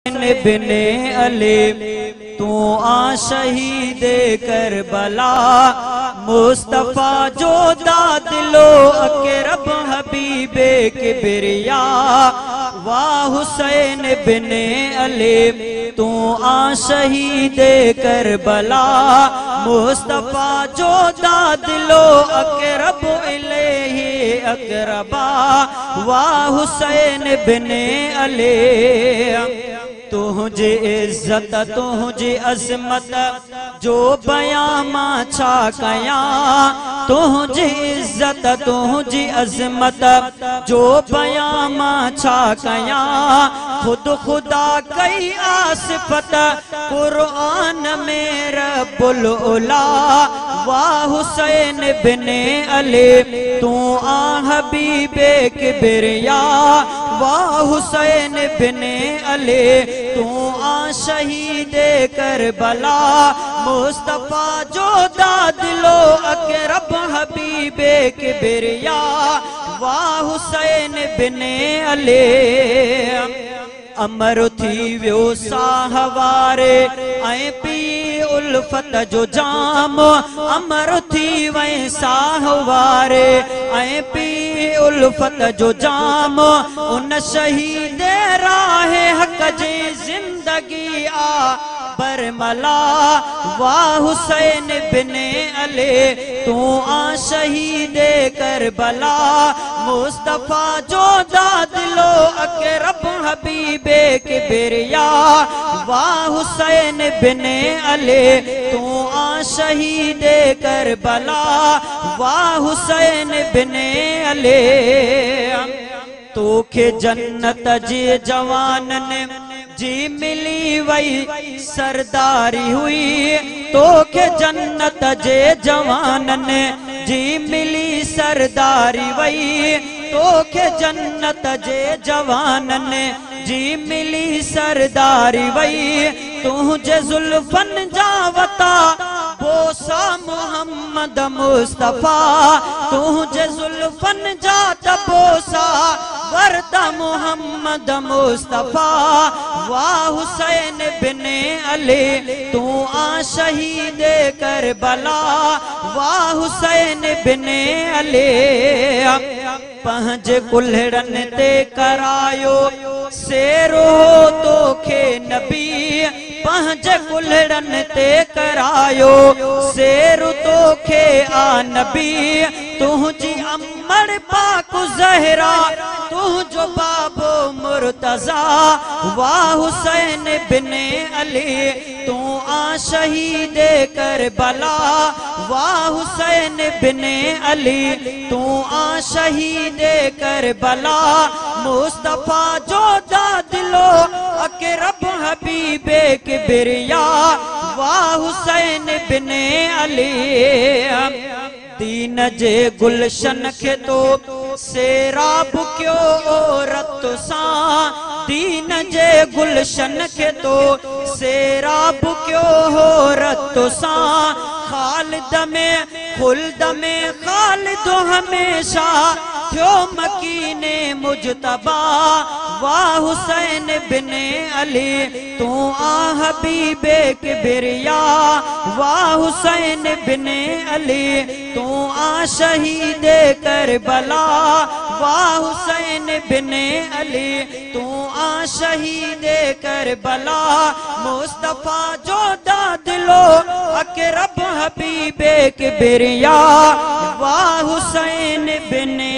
बिने अली तू आ शहीद करबला मुस्तफा जो दादिलो अकरब हबीबे किबरिया वाह हुसैन बिने अली तू आ शहीद करबला मुस्तफा जो दादिलो अकरब इलेही अकरबा वाह हुसैन बिने अली तुझे इज्जत तुझे अजमत जो बयां मां छा कया तुझे इज्जत तुझे अजमत जो बयां मां छा कया खुद खुदा कई आसिफत कुरान में रब्बुल उला वाह हुसैन बिने अली तू आ हबीबे किबरिया वाह हुसैन बिने अली तू आ शहीद करबला मुस्तफा जो दादिलो अकरब हबीबे किबरिया वाह हुसैन बिने अली अमर थी वियो साहवारे ऐं पी उल्फत जो जाम अमर थी वै साहवारे ऐं पी उल्फत जो जाम उन शहीद राह हक जी जिंदगी आ बरमला वाह हुसैन बिने अली तू आ शहीद करबला मुस्तफा जो दादिलो अकरब हबीबे किबरिया वाह हुसैन बिने अली तू आ शहीद करबला वाह हुसैन बिने अली तोखे जन्नत जी जवानन जी मिली वही सरदारी हुई तोखे जन्नत जे जवानन जी मिली सरदारी वही तोखे जन्नत जे जवानन जी मिली सरदारी वही तुझे जुल्फन जावता बोसा मोहम्मद मुस्तफा तुझे जुल्फन जात बोसा वर्दा मोहम्मद मुस्तफा वाह हुसैन बिने अली तू आ शहीद करबला वाह हुसैन बिने अली पंज कुल्हड़न ते करायो सेरो तोखे नबी पंज कुल्हड़न ते करायो सेरु तोखे आ नबी तुझी अमर पाक ज़हरा तुझो बाबो मुर्तज़ा वाह हुसैन बिने अली तू आ शहीद करबला वाह हुसैन बिने अली तू आ शहीद करबला मुस्तफा जो दादिलो अकरब हबीबे किबरिया वाह हुसैन बिने अली दीन जे गुलशन खे तो सेराब क्यों औरत सां दीन जे गुलशन खे तो सेराब क्यों औरत सां खालिद में खुल्द में खालिद हमेशा थियो मकीने मुजतबा वाह हुसैन बिने अली तू आ हबीबे किबरिया वाह हुसैन बिने अली तू आ शहीद करबला वाह हुसैन बिने अली तू आ शहीद करबला मुस्तफा जो दादिलो अकरब हबीबे किबरिया वाह हुसैन बिने